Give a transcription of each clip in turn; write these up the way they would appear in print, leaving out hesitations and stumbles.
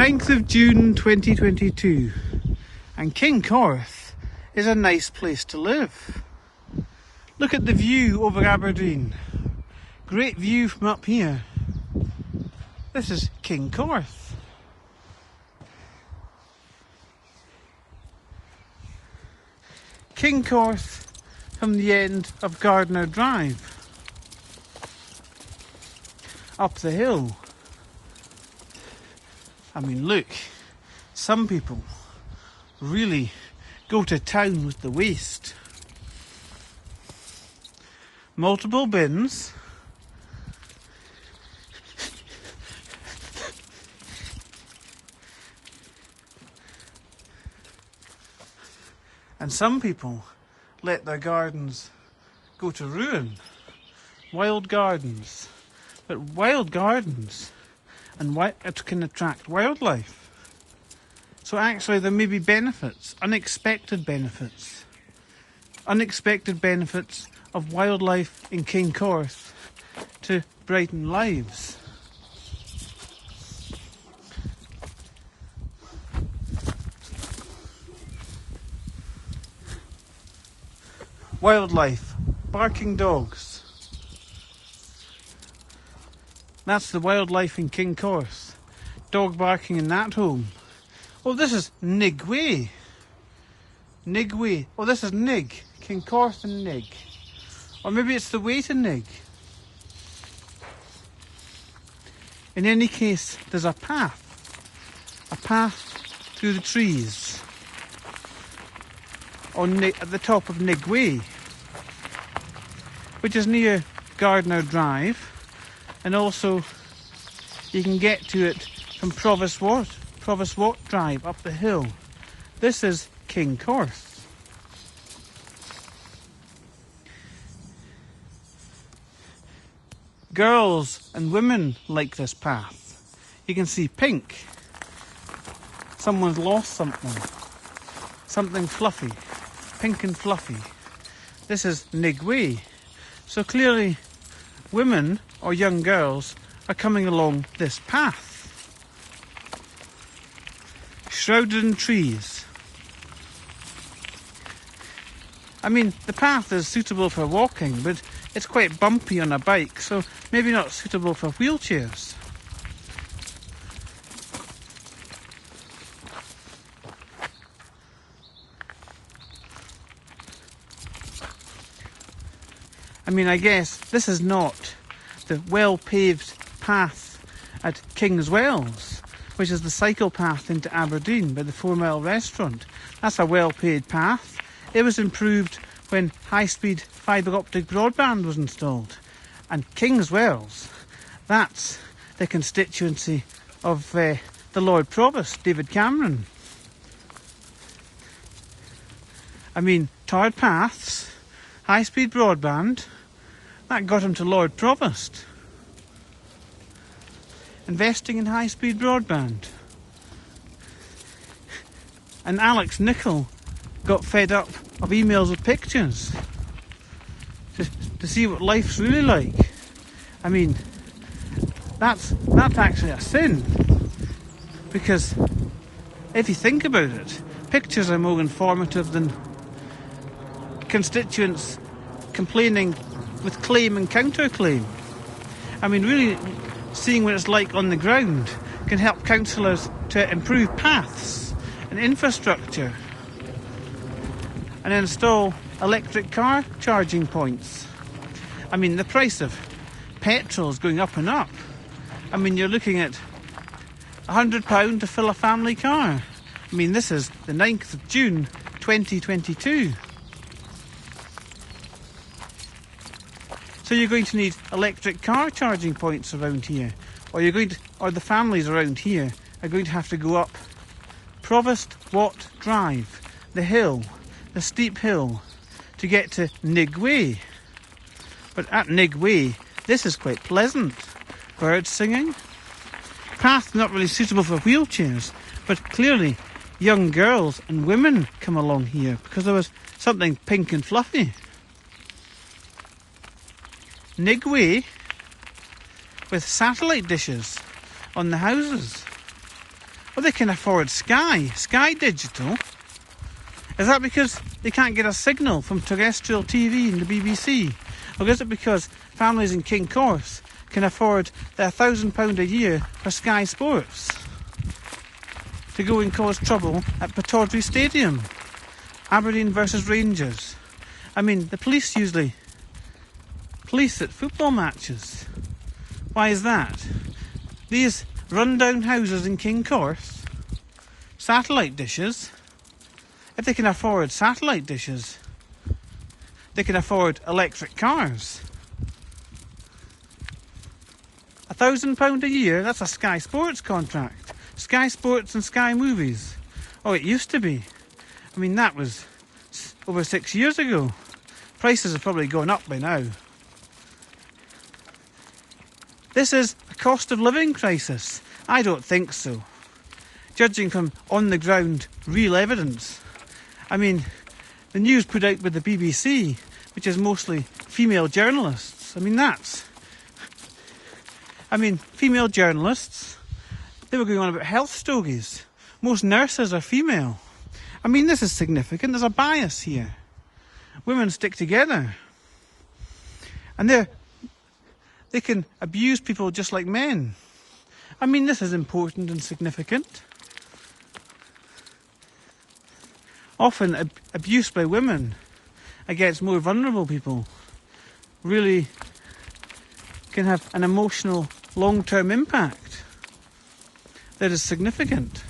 9th of June 2022, and Kincorth is a nice place to live. Look at the view over Aberdeen. Great view from up here. This is Kincorth. Kincorth from the end of Gardner Drive. Up the hill. I mean, look, some people really go to town with the waste. Multiple bins. And some people let their gardens go to ruin. Wild gardens. But wild gardens and it can attract wildlife. So actually there may be benefits, unexpected benefits. Unexpected benefits of wildlife in Kincorth to brighten lives. Wildlife, barking dogs. That's the wildlife in Kincorth. Dog barking in that home. Oh, this is Nig Way. Nig Way. Oh, this is Nig. Kincorth and Nig. Or maybe it's the way to Nig. In any case, there's a path. A path through the trees. At the top of Nig Way. Which is near Gardner Drive. And also, you can get to it from Provost Watt Drive up the hill. This is Kincorth. Girls and women like this path. You can see pink. Someone's lost something. Something fluffy. Pink and fluffy. This is Nig Way. So clearly, women or young girls are coming along this path. Shrouded in trees. I mean, the path is suitable for walking, but it's quite bumpy on a bike, so maybe not suitable for wheelchairs. I mean, I guess this is not the well-paved path at Kingswells, which is the cycle path into Aberdeen by the 4 Mile restaurant. That's a well-paved path. It was improved when high-speed fibre optic broadband was installed. And Kingswells, that's the constituency of the Lord Provost, David Cameron. I mean, tarred paths, high-speed broadband, that got him to Lord Provost. Investing in high-speed broadband. And Alex Nichol got fed up of emails with pictures to see what life's really like. I mean, that's actually a sin. Because if you think about it, pictures are more informative than constituents complaining with claim and counterclaim. I mean, really seeing what it's like on the ground can help councillors to improve paths and infrastructure and install electric car charging points. I mean, the price of petrol is going up and up. I mean, you're looking at £100 to fill a family car. I mean, this is the 9th of June 2022. So you're going to need electric car charging points around here, or the families around here are going to have to go up Provost Watt Drive, the hill, the steep hill, to get to Nig Way. But at Nig Way, this is quite pleasant. Birds singing. Path not really suitable for wheelchairs, but clearly young girls and women come along here because there was something pink and fluffy. Nig Way with satellite dishes on the houses. Well, they can afford Sky Digital. Is that because they can't get a signal from terrestrial TV and the BBC? Or is it because families in Kincorth can afford their £1,000 a year for Sky Sports to go and cause trouble at Pittodrie Stadium? Aberdeen versus Rangers. I mean, the police usually police at football matches. Why is that? These rundown houses in Kincorth, satellite dishes. If they can afford satellite dishes, they can afford electric cars. £1,000 a year, that's a Sky Sports contract. Sky Sports and Sky Movies. Oh, it used to be. I mean, that was over 6 years ago. Prices have probably gone up by now. This is a cost of living crisis. I don't think so. Judging from on-the-ground real evidence. I mean, the news put out by the BBC, which is mostly female journalists. Female journalists, they were going on about health stogies. Most nurses are female. I mean, this is significant. There's a bias here. Women stick together. And they can abuse people just like men. I mean, this is important and significant. Often abuse by women against more vulnerable people really can have an emotional long-term impact that is significant.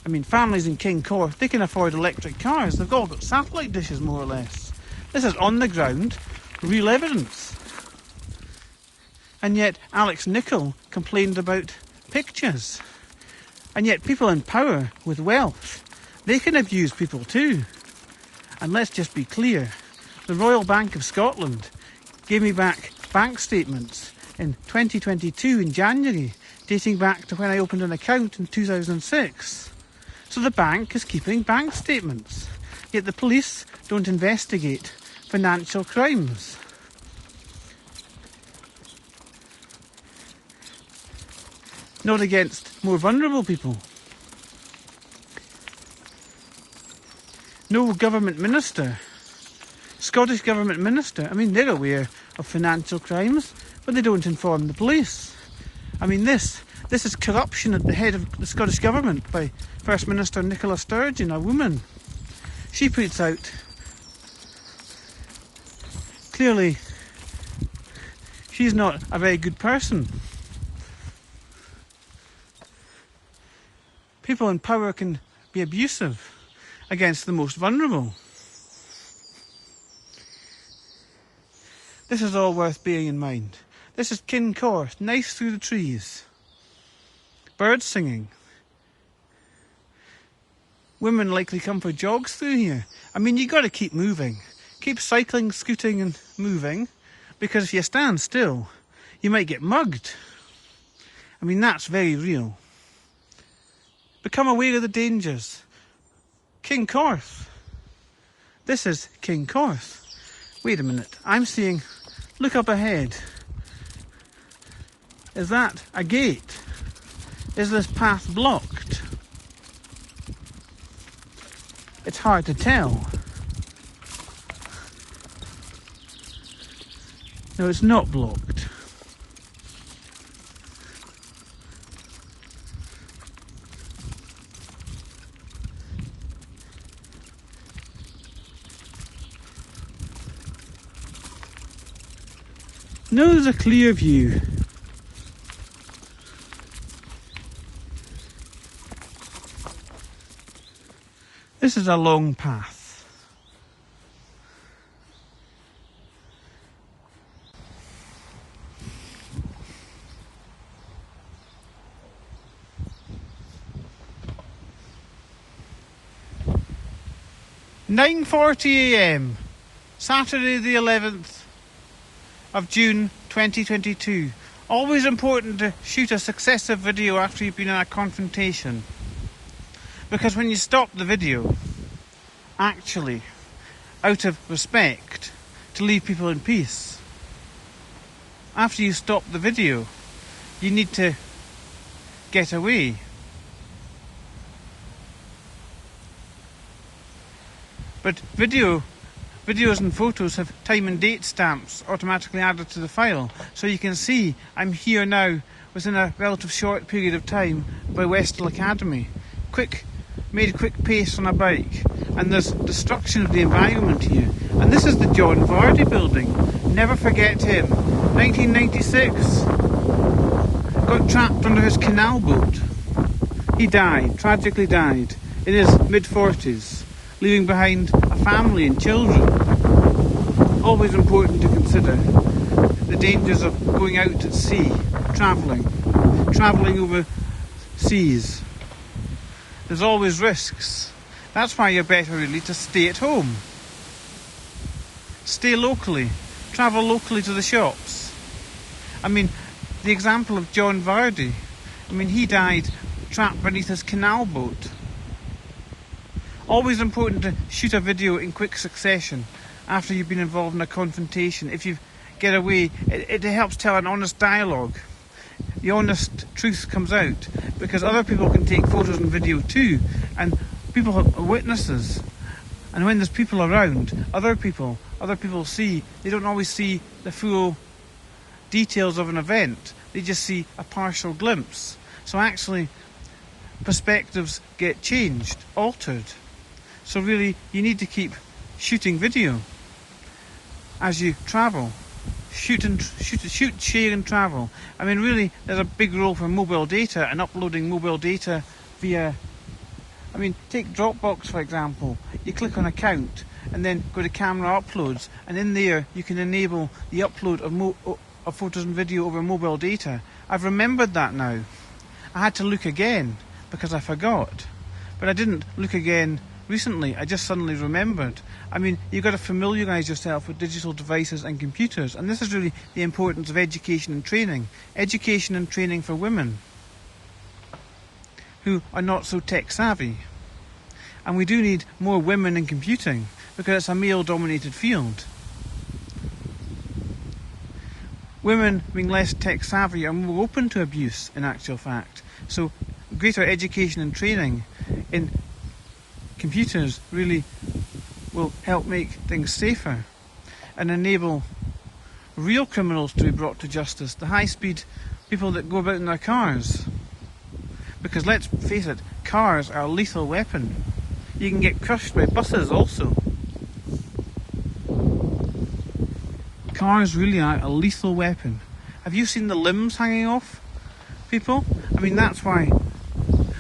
I mean, families in Kincorth, they can afford electric cars. They've all got satellite dishes, more or less. This is on the ground, real evidence. And yet Alex Nicholl complained about pictures. And yet people in power with wealth, they can abuse people too. And let's just be clear, the Royal Bank of Scotland gave me back bank statements in 2022 in January, dating back to when I opened an account in 2006. So the bank is keeping bank statements, yet the police don't investigate financial crimes. Not against more vulnerable people. No government minister, Scottish government minister, I mean, they're aware of financial crimes, but they don't inform the police. I mean, this is corruption at the head of the Scottish government by First Minister Nicola Sturgeon, a woman. She puts out, clearly, she's not a very good person. People in power can be abusive against the most vulnerable. This is all worth bearing in mind. This is Kincorth, nice through the trees. Birds singing. Women likely come for jogs through here. I mean, you've got to keep moving. Keep cycling, scooting and moving, because if you stand still, you might get mugged. I mean, that's very real. Become aware of the dangers. Kincorth. This is Kincorth. Wait a minute. I'm seeing... Look up ahead. Is that a gate? Is this path blocked? It's hard to tell. No, it's not blocked. No, there's a clear view. This is a long path. (9:40 a.m. Saturday the 11th of June 2022. Always important to shoot a successive video after you've been in a confrontation. Because when you stop the video, actually, out of respect, to leave people in peace, after you stop the video, you need to get away. But videos and photos have time and date stamps automatically added to the file. So you can see I'm here now within a relative short period of time by Westhill Academy. Made a quick pace on a bike, and there's destruction of the environment here. And this is the John Vardy building. Never forget him. 1996. Got trapped under his canal boat. He died, tragically died, in his mid-40s, leaving behind a family and children. Always important to consider the dangers of going out at sea, travelling over seas. There's always risks. That's why you're better really to stay at home. Stay locally. Travel locally to the shops. I mean, the example of John Vardy. I mean, he died trapped beneath his canal boat. Always important to shoot a video in quick succession after you've been involved in a confrontation. If you get away, it helps tell an honest dialogue. The honest truth comes out because other people can take photos and video too, and people are witnesses. And when there's people around, other people see, they don't always see the full details of an event. They just see a partial glimpse. So actually, perspectives get changed, altered. So really, you need to keep shooting video as you travel. Shoot, share and travel. I mean, really, there's a big role for mobile data and uploading mobile data via... I mean, take Dropbox, for example. You click on account and then go to camera uploads, and in there you can enable the upload of photos and video over mobile data. I've remembered that now. I had to look again because I forgot. But I didn't look again recently. I just suddenly remembered. I mean, you've got to familiarise yourself with digital devices and computers, and this is really the importance of education and training. Education and training for women who are not so tech savvy. And we do need more women in computing because it's a male-dominated field. Women being less tech savvy are more open to abuse, in actual fact. So greater education and training in computers really will help make things safer and enable real criminals to be brought to justice, the high-speed people that go about in their cars. Because let's face it, cars are a lethal weapon. You can get crushed by buses also. Cars really are a lethal weapon. Have you seen the limbs hanging off people? I mean, that's why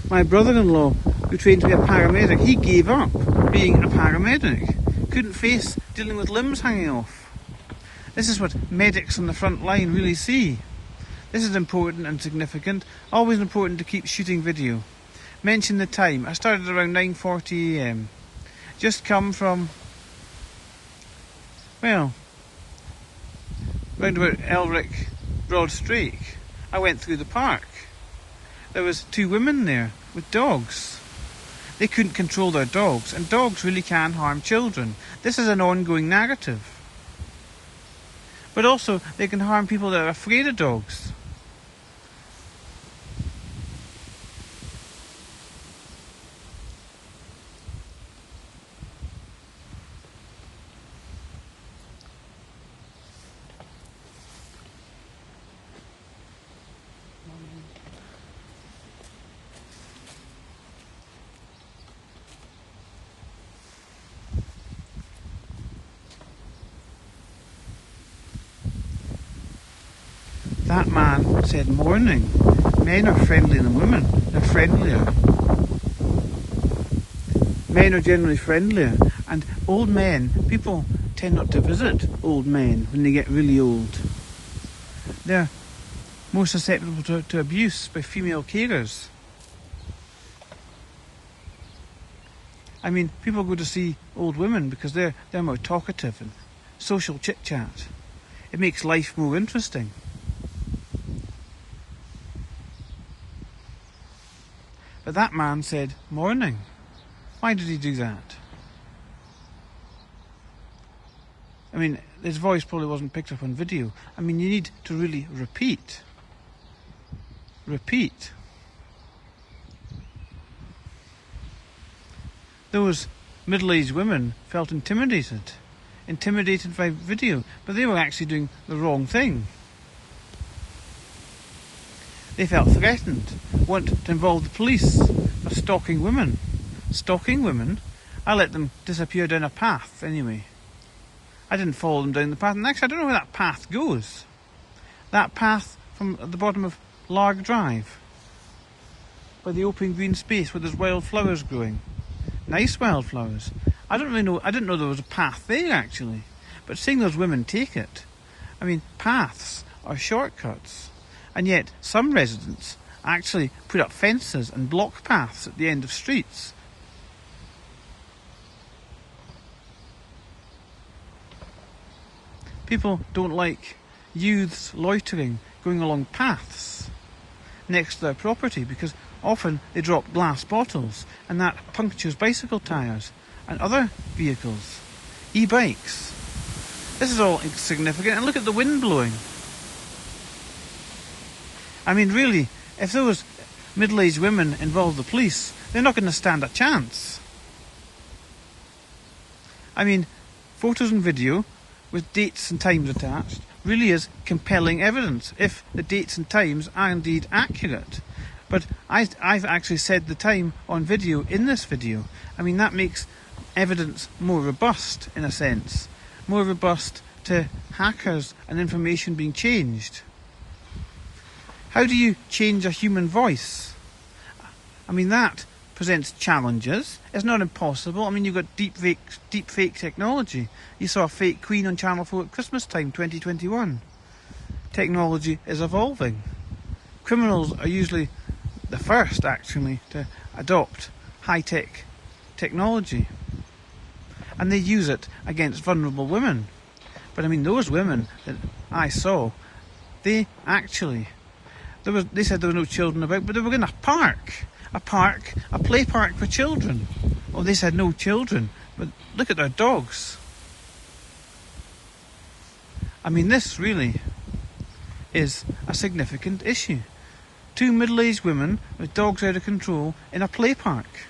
my brother-in-law, who trained to be a paramedic, he gave up being a paramedic. Couldn't face dealing with limbs hanging off. This is what medics on the front line really see. This is important and significant. Always important to keep shooting video. Mention the time. I started around 9:40 AM. Just come from, well, round about Elric Broadstreak. I went through the park. There was 2 women there with dogs. They couldn't control their dogs, and dogs really can harm children. This is an ongoing narrative. But also, they can harm people that are afraid of dogs. That man said morning. Men are friendlier than women. They're friendlier. Men are generally friendlier. And old men, people tend not to visit old men when they get really old. They're more susceptible to abuse by female carers. I mean, people go to see old women because they're more talkative and social chit-chat. It makes life more interesting. But that man said, morning. Why did he do that? I mean, his voice probably wasn't picked up on video. I mean, you need to really repeat. Repeat. those middle-aged women felt intimidated by video, but they were actually doing the wrong thing. They felt threatened, want to involve the police for stalking women. Stalking women? I let them disappear down a path anyway. I didn't follow them down the path, and actually I don't know where that path goes. That path from the bottom of Larg Drive, by the open green space where there's wildflowers growing. Nice wildflowers. I didn't know there was a path there actually. But seeing those women take it, I mean, paths are shortcuts. And yet some residents actually put up fences and block paths at the end of streets. People don't like youths loitering, going along paths next to their property, because often they drop glass bottles and that punctures bicycle tyres and other vehicles, e-bikes. This is all insignificant, and look at the wind blowing. I mean, really, if those middle-aged women involve the police, they're not going to stand a chance. I mean, photos and video with dates and times attached really is compelling evidence if the dates and times are indeed accurate. But I've actually said the time on video in this video. I mean, that makes evidence more robust in a sense. More robust to hackers and information being changed. How do you change a human voice? I mean, that presents challenges. It's not impossible. I mean, you've got deep fake technology. You saw a fake Queen on Channel 4 at Christmas time 2021. Technology is evolving. Criminals are usually the first, actually, to adopt high-tech technology. And they use it against vulnerable women. But I mean, those women that I saw, they actually... They said there were no children about, but they were in a park, a play park for children. Oh, they said no children, but look at their dogs. I mean, this really is a significant issue. 2 middle-aged women with dogs out of control in a play park.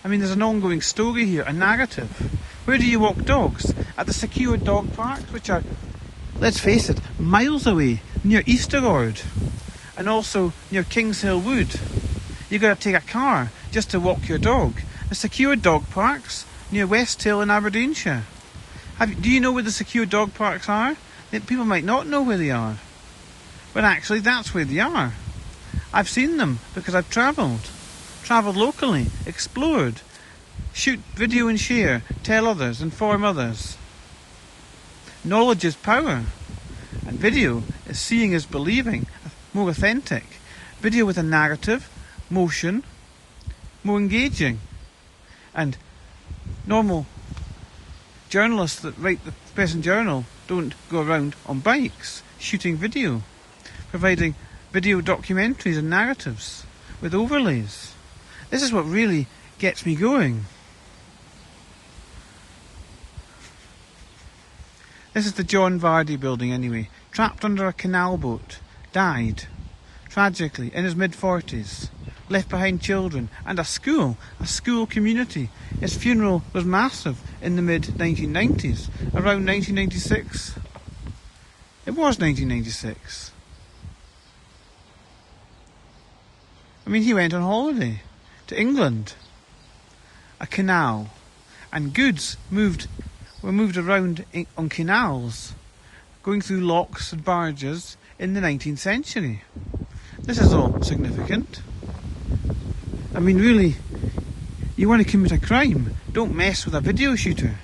I mean, there's an ongoing story here, a narrative. Where do you walk dogs? At the secure dog parks, which are, let's face it, miles away, near Easterord, and also near Kings Hill Wood. You've got to take a car just to walk your dog. The secure dog parks near West Hill in Aberdeenshire. Do you know where the secure dog parks are? People might not know where they are. But actually, that's where they are. I've seen them because I've travelled locally, explored, shoot video and share, tell others, inform others. Knowledge is power, and video is seeing is believing, more authentic. Video with a narrative, motion, more engaging. And normal journalists that write the Press and Journal don't go around on bikes shooting video, providing video documentaries and narratives with overlays. This is what really gets me going. This is the John Vardy building anyway. Trapped under a canal boat. Died. Tragically, in his mid-40s. Left behind children and a school community. His funeral was massive in the mid-1990s. Around 1996. It was 1996. I mean, he went on holiday to England. A canal. And goods were moved around on canals, going through locks and barges in the 19th century. This is all significant. I mean, really, you want to commit a crime, don't mess with a video shooter.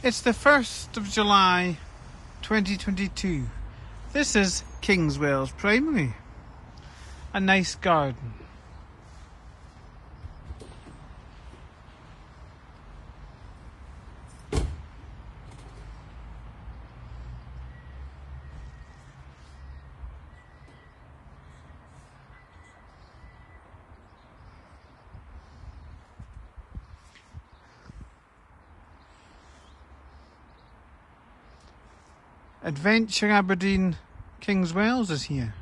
It's the 1st of July 2022. This is Kingswells Primary. A nice garden. Adventure Aberdeen Kingswells is here.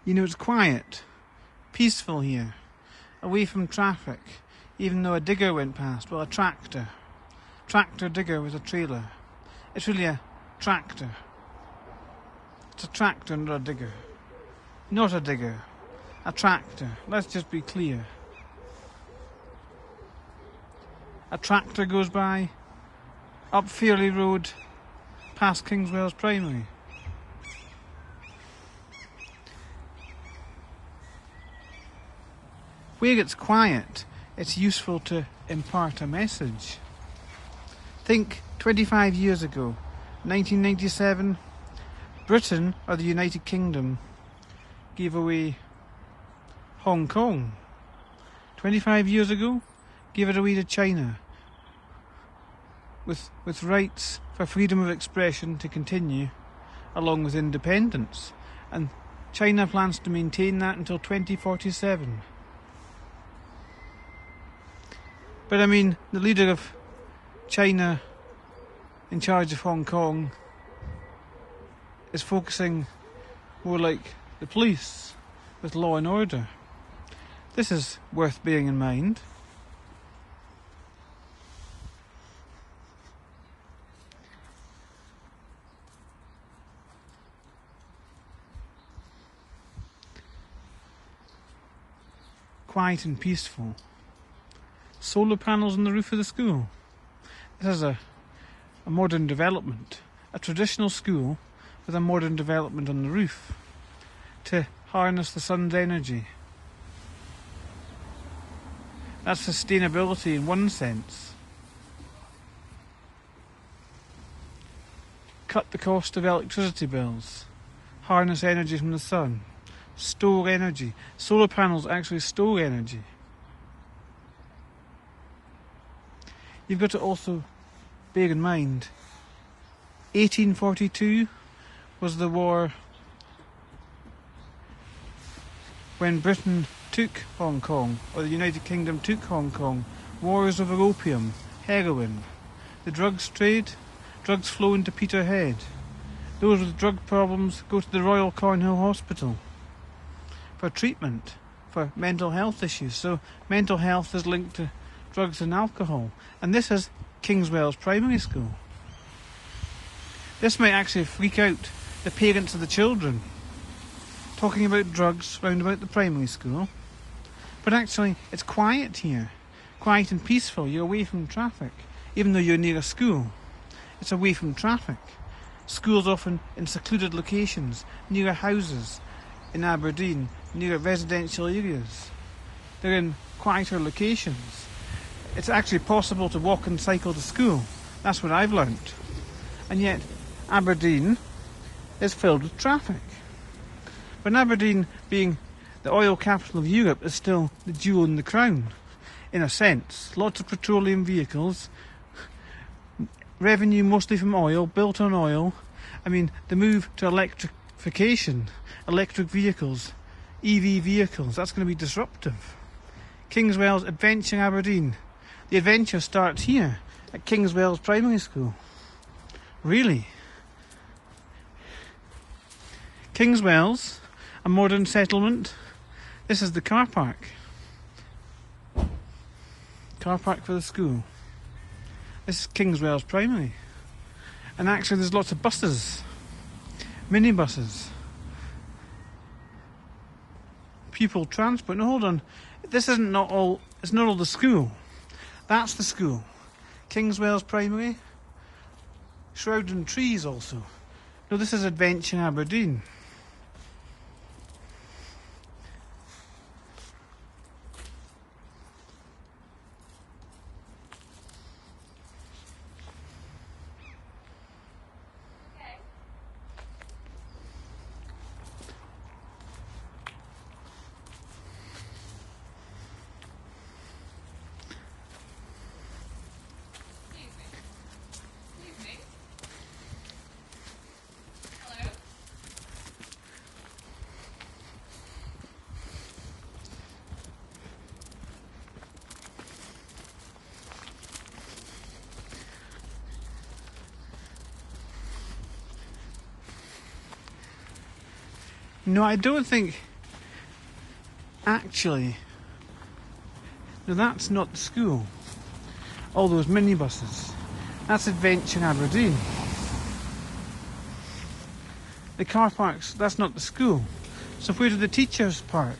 You know, it's quiet, peaceful here, away from traffic, even though a digger went past. Well, a tractor. Tractor digger with a trailer. It's really a tractor. It's a tractor, not a digger. Not a digger. A tractor. Let's just be clear. A tractor goes by up Fairley Road, past Kingswells Primary. Where it's quiet, it's useful to impart a message. Think 25 years ago, 1997, Britain, or the United Kingdom, gave away Hong Kong. 25 years ago, gave it away to China. With rights for freedom of expression to continue, along with independence. And China plans to maintain that until 2047. But I mean, the leader of China in charge of Hong Kong is focusing more like the police, with law and order. This is worth bearing in mind. Quiet and peaceful. Solar panels on the roof of the school. This is a modern development. A traditional school with a modern development on the roof to harness the sun's energy. That's sustainability in one sense. Cut the cost of electricity bills. Harness energy from the sun. Store energy. Solar panels actually store energy. You've got to also bear in mind, 1842 was the war when Britain took Hong Kong, or the United Kingdom took Hong Kong. Wars over opium, heroin, the drugs trade, drugs flow into Peterhead. Those with drug problems go to the Royal Cornhill Hospital for treatment, for mental health issues. So mental health is linked to drugs and alcohol. And this is Kingswells Primary School. This might actually freak out the parents of the children, talking about drugs round about the primary school. But actually, it's quiet here. Quiet and peaceful. You're away from traffic. Even though you're near a school, it's away from traffic. Schools often in secluded locations, near houses, in Aberdeen, near residential areas. They're in quieter locations. It's actually possible to walk and cycle to school. That's what I've learnt. And yet, Aberdeen is filled with traffic. But Aberdeen, being the oil capital of Europe, is still the jewel in the crown, in a sense. Lots of petroleum vehicles, revenue mostly from oil, built on oil. I mean, the move to electrification, electric vehicles, EV vehicles, that's going to be disruptive. Kingswells Adventure Aberdeen. The adventure starts here at Kingswells Primary School. Really? Kingswells, a modern settlement. This is the car park. Car park for the school. This is Kingswells Primary. And actually there's lots of buses. Minibuses. Pupil transport. No, hold on. This isn't not all, it's not all the school. That's the school. Kingswells Primary. Shrouding Trees also. No, this is Adventure Aberdeen. No, I don't think... Actually... No, that's not the school. All those minibuses. That's Adventure Aberdeen. The car parks, that's not the school. So where do the teachers park?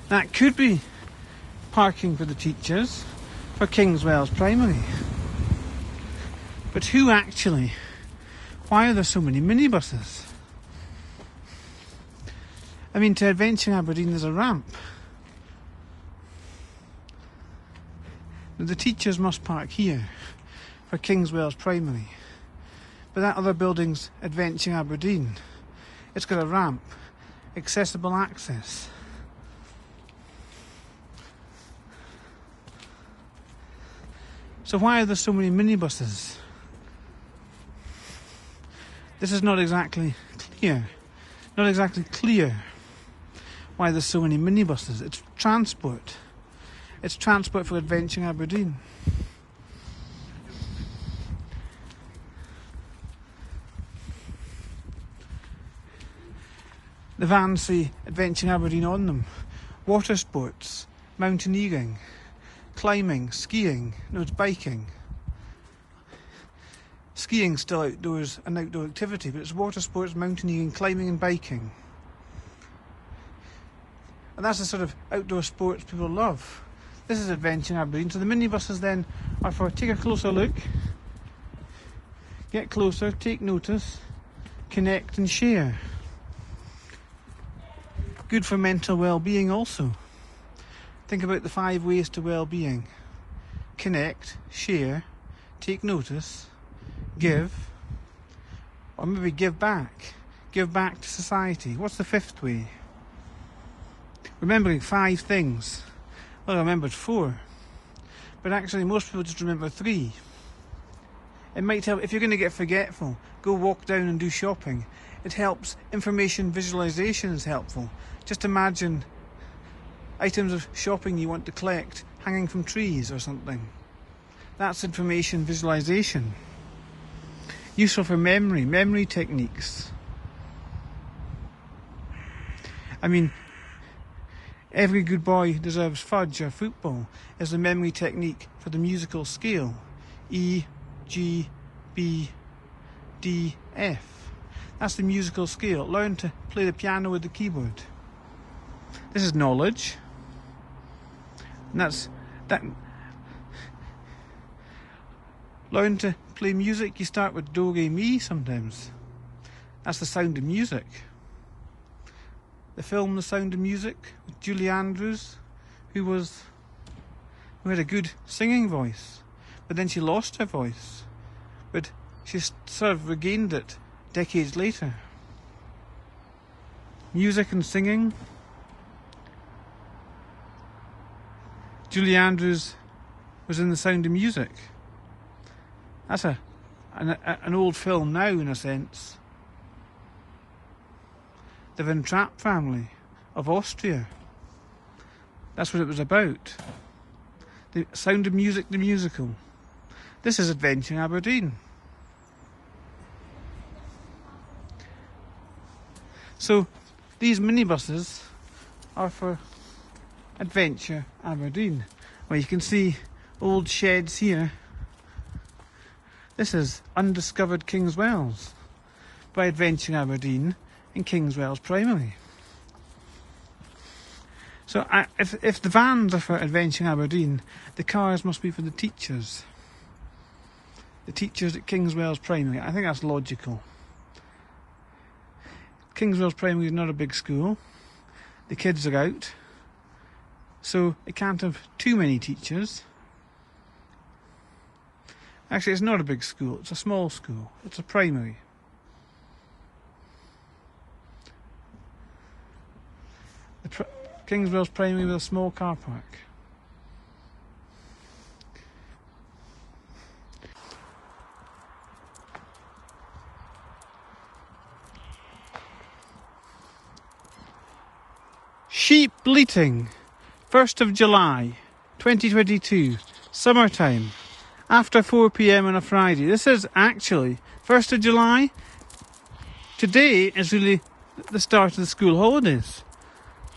That could be parking for the teachers for Kingswells Primary. But who actually? Why are there so many minibuses? I mean, to Adventure Aberdeen there's a ramp. The teachers must park here for Kingswells Primary. But that other building's Adventure Aberdeen. It's got a ramp, accessible access. So why are there so many minibuses? This is not exactly clear. Not exactly clear why there's so many minibuses. It's transport. It's transport for Adventure Aberdeen. The vans say Adventure Aberdeen on them. Water sports, mountaineering, climbing, skiing, no, it's biking. Skiing's still outdoors, an outdoor activity, but it's water sports, mountaineering, climbing and biking. And that's the sort of outdoor sports people love. This is Adventure Aberdeen. So the minibuses then are for take a closer look, get closer, take notice, connect and share. Good for mental well-being also. Think about the 5 ways to well-being. Connect, share, take notice, give, or maybe give back. Give back to society. What's the 5th way? Remembering 5 things. Well, I remembered 4. But actually most people just remember 3. It might help, if you're going to get forgetful, go walk down and do shopping. It helps. Information visualization is helpful. Just imagine items of shopping you want to collect hanging from trees or something. That's information visualization. Useful for memory techniques. I mean, every good boy deserves fudge or football is a memory technique for the musical scale. E, G, B, D, F. That's the musical scale. Learn to play the piano with the keyboard. This is knowledge. And that's that. Learn to play music. You start with do, re, mi sometimes. That's the sound of music. The film The Sound of Music with Julie Andrews, who had a good singing voice, but then she lost her voice. But she sort of regained it decades later. Music and singing. Julie Andrews was in The Sound of Music. That's an old film now, in a sense. The Van Trapp family of Austria. That's what it was about. The Sound of Music, the musical. This is Adventure Aberdeen. So these minibuses are for Adventure Aberdeen. Well, you can see old sheds here. This is Undiscovered Kingswells by Adventure Aberdeen in Kingswells Primary. So if the vans are for Adventure Aberdeen, the cars must be for the teachers. The teachers at Kingswells Primary. I think that's logical. Kingswells Primary is not a big school. The kids are out. So it can't have too many teachers. Actually, it's not a big school. It's a small school. It's a primary. Kingswells Primary with a small car park. Sheep bleating. 1st of July, 2022. Summertime. after 4 p.m. on a Friday. This is actually 1st of July. Today is really the start of the school holidays.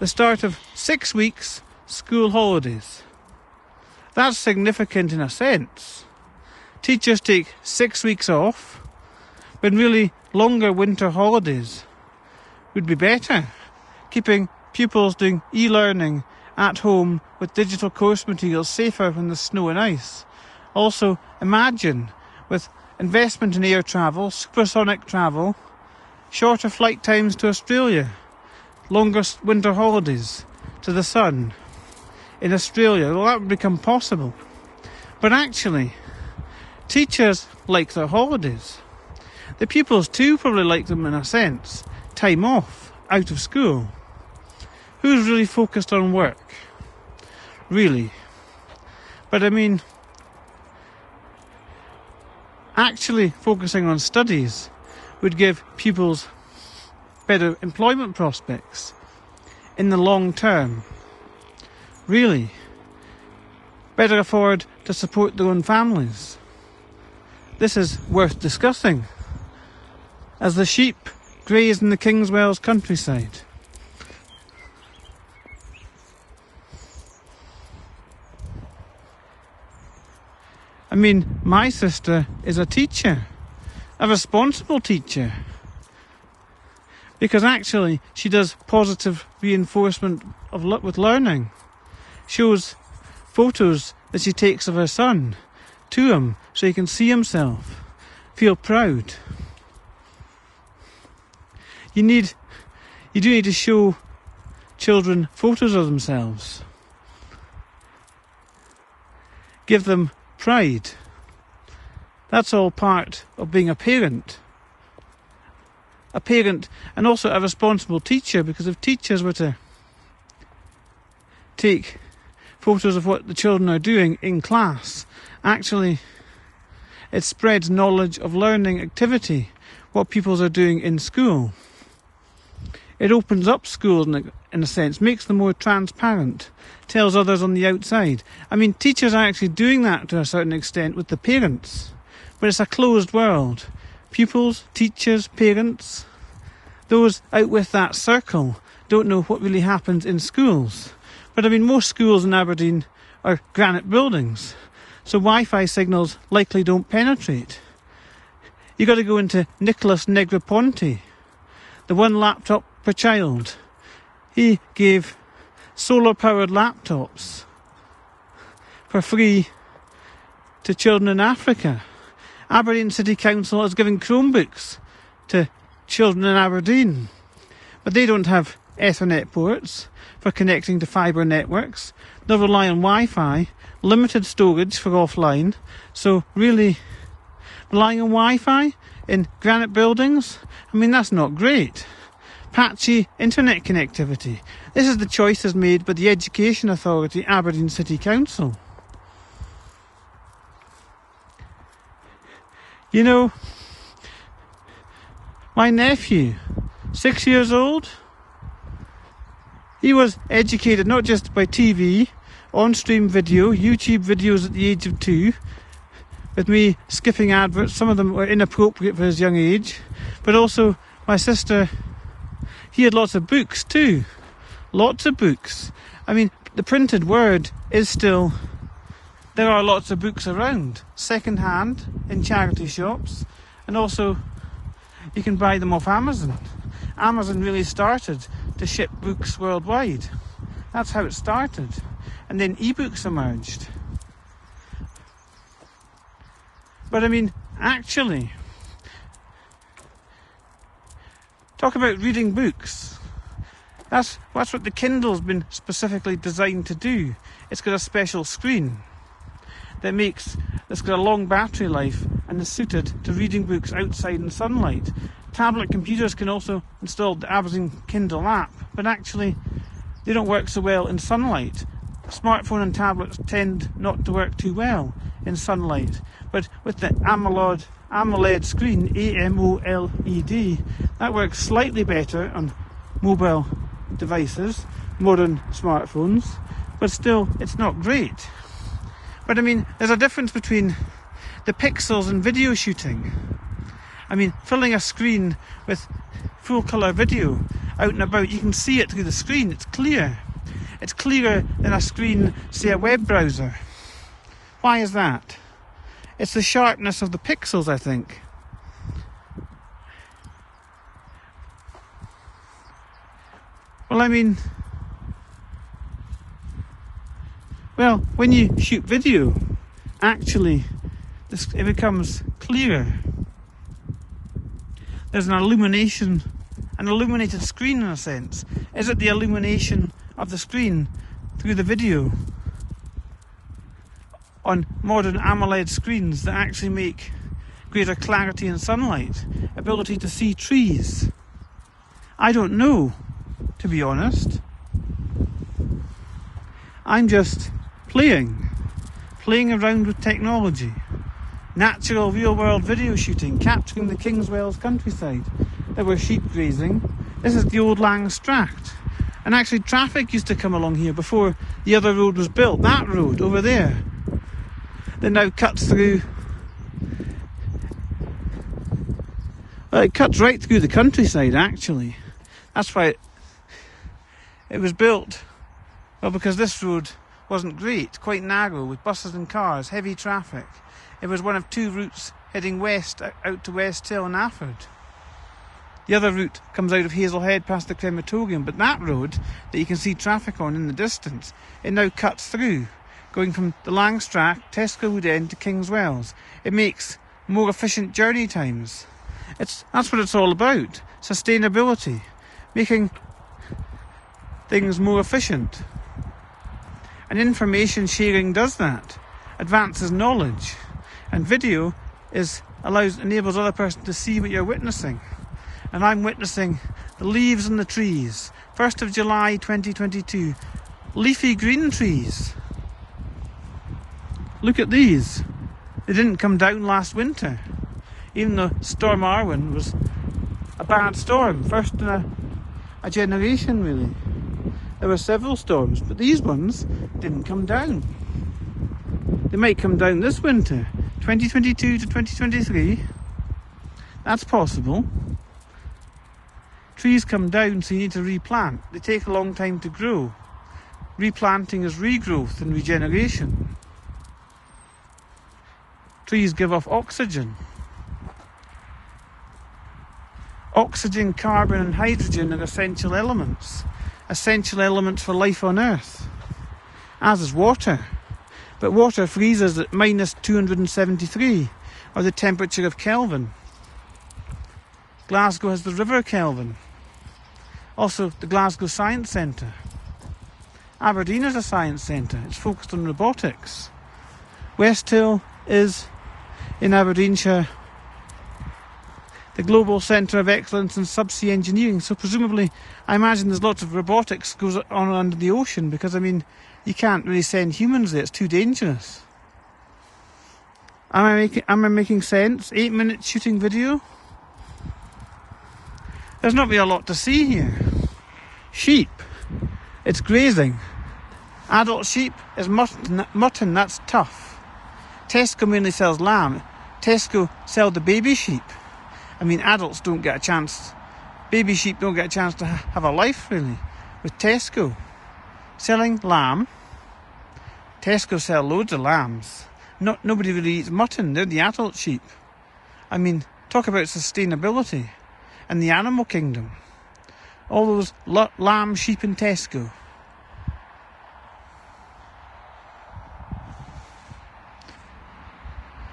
The start of 6 weeks school holidays. That's significant in a sense. Teachers take 6 weeks off, when really longer winter holidays would be better. Keeping pupils doing e-learning at home with digital course materials safer when there's snow and ice. Also, imagine with investment in air travel, supersonic travel, shorter flight times to Australia, longer winter holidays to the sun in Australia. Well, that would become possible. But actually, teachers like their holidays. The pupils too probably like them in a sense. Time off, out of school. Who's really focused on work? Really. But I mean, actually focusing on studies would give pupils better employment prospects in the long term. Really. Better afford to support their own families. This is worth discussing as the sheep graze in the Kingswells countryside. I mean, my sister is a teacher, a responsible teacher, because actually she does positive reinforcement with learning. Shows photos that she takes of her son to him so he can see himself, feel proud. You do need to show children photos of themselves. Give them pride. That's all part of being a parent. A parent and also a responsible teacher, because if teachers were to take photos of what the children are doing in class, actually it spreads knowledge of learning activity, what pupils are doing in school. It opens up schools in a sense, makes them more transparent, tells others on the outside. I mean, teachers are actually doing that to a certain extent with the parents, but it's a closed world. Pupils, teachers, parents, those out with that circle don't know what really happens in schools. But I mean, most schools in Aberdeen are granite buildings, so Wi-Fi signals likely don't penetrate. You've got to go into Nicholas Negroponte, the one laptop per child. He gave solar-powered laptops for free to children in Africa. Aberdeen City Council is giving Chromebooks to children in Aberdeen. But they don't have Ethernet ports for connecting to fibre networks. They rely on Wi-Fi, limited storage for offline. So really, relying on Wi-Fi in granite buildings, I mean, that's not great. Patchy internet connectivity. This is the choices made by the Education Authority, Aberdeen City Council. You know, my nephew, 6 years old, he was educated not just by TV, on-stream video, YouTube videos at the age of 2, with me skipping adverts. Some of them were inappropriate for his young age, but also my sister, he had lots of books too. Lots of books. I mean, the printed word is still... There are lots of books around, second-hand, in charity shops, and also you can buy them off Amazon. Amazon really started to ship books worldwide. That's how it started. And then e-books emerged. But I mean, actually, talk about reading books. That's what the Kindle's been specifically designed to do. It's got a special screen that's got a long battery life and is suited to reading books outside in sunlight. Tablet computers can also install the Aberdeen Kindle app, but actually they don't work so well in sunlight. Smartphone and tablets tend not to work too well in sunlight, but with the AMOLED screen, AMOLED, that works slightly better on mobile devices, modern smartphones, but still it's not great. But I mean, there's a difference between the pixels in video shooting. I mean, filling a screen with full colour video out and about, you can see it through the screen, it's clear. It's clearer than a screen, say a web browser. Why is that? It's the sharpness of the pixels, I think. Well, I mean, when you shoot video, actually, it becomes clearer. There's an illuminated screen in a sense. Is it the illumination of the screen through the video on modern AMOLED screens that actually make greater clarity and sunlight, ability to see trees? I don't know, to be honest. I'm just playing around with technology. Natural real-world video shooting, capturing the Kingswells countryside. There were sheep grazing. This is the old Langs Tract. And actually traffic used to come along here before the other road was built. That road over there that now cuts through. Well, it cuts right through the countryside actually. That's why it was built. Well, because this road wasn't great, quite narrow with buses and cars, heavy traffic. It was one of two routes heading west out to West Hill and Afford. The other route comes out of Hazelhead past the crematorium, but that road that you can see traffic on in the distance, it now cuts through, going from the Langs Tract, Tesco Wood End to Kingswells. It makes more efficient journey times. That's what it's all about. Sustainability. Making things more efficient. And information sharing does that. Advances knowledge. And video enables other person to see what you're witnessing. And I'm witnessing the leaves on the trees. 1st of July 2022. Leafy green trees. Look at these. They didn't come down last winter. Even though Storm Arwen was a bad storm. First in a generation really. There were several storms, but these ones didn't come down. They might come down this winter. 2022 to 2023. That's possible. Trees come down, so you need to replant. They take a long time to grow. Replanting is regrowth and regeneration. Trees give off oxygen. Oxygen, carbon and hydrogen are essential elements. Essential elements for life on Earth. As is water. But water freezes at minus 273, or the temperature of Kelvin. Glasgow has the River Kelvin. Also the Glasgow Science Centre. Aberdeen is a science centre. It's focused on robotics. West Hill is, in Aberdeenshire, the Global Centre of Excellence in Subsea Engineering. So presumably, I imagine there's lots of robotics goes on under the ocean, because I mean, you can't really send humans there, it's too dangerous. Am I making sense? 8 minutes shooting video? There's not really a lot to see here. Sheep, it's grazing. Adult sheep is mutton, that's tough. Tesco mainly sells lamb. Tesco sell the baby sheep. I mean, adults don't get a chance, baby sheep don't get a chance to have a life really. With Tesco selling lamb, Tesco sell loads of lambs. Nobody really eats mutton, they're the adult sheep. I mean, talk about sustainability and the animal kingdom. All those lamb, sheep in Tesco.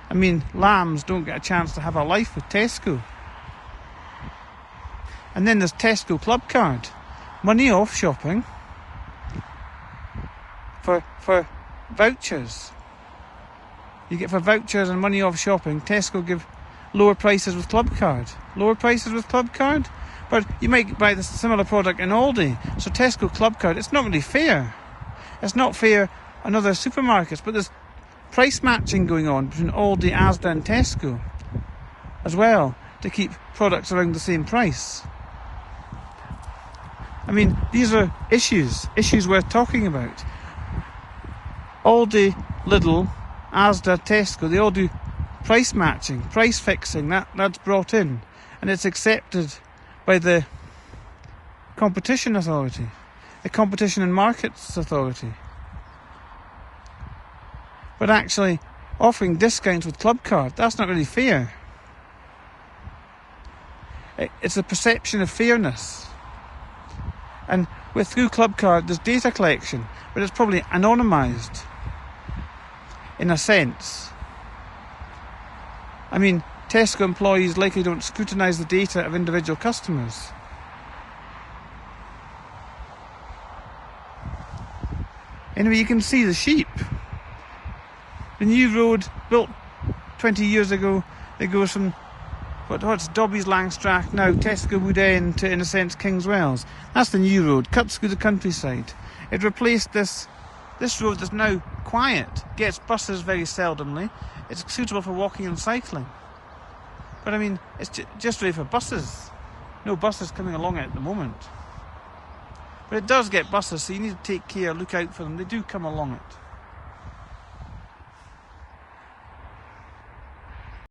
I mean, lambs don't get a chance to have a life with Tesco. And then there's Tesco Club Card. Money off shopping for vouchers. You get for vouchers and money off shopping. Tesco give lower prices with Club Card. Lower prices with Club Card? But you might buy the similar product in Aldi. So Tesco Club Card, it's not really fair. It's not fair on other supermarkets, but there's price matching going on between Aldi, Asda and Tesco as well, to keep products around the same price. I mean, these are issues worth talking about. Aldi, Lidl, Asda, Tesco, they all do price matching, price fixing, that's brought in, and it's accepted by the Competition Authority, the Competition and Markets Authority. But actually, offering discounts with Club Card, that's not really fair. It's a perception of fairness. And through Club Card, there's data collection, but it's probably anonymised, in a sense. I mean, Tesco employees likely don't scrutinise the data of individual customers. Anyway, you can see the sheep. The new road, built 20 years ago, that goes from what's Dobbies Langstrath now, Tesco Wood End to, in a sense, Kingswells. That's the new road, cuts through the countryside. It replaced this road that's now quiet, gets buses very seldomly. It's suitable for walking and cycling. But I mean, it's just ready for buses. No buses coming along it at the moment. But it does get buses, so you need to take care, look out for them. They do come along it.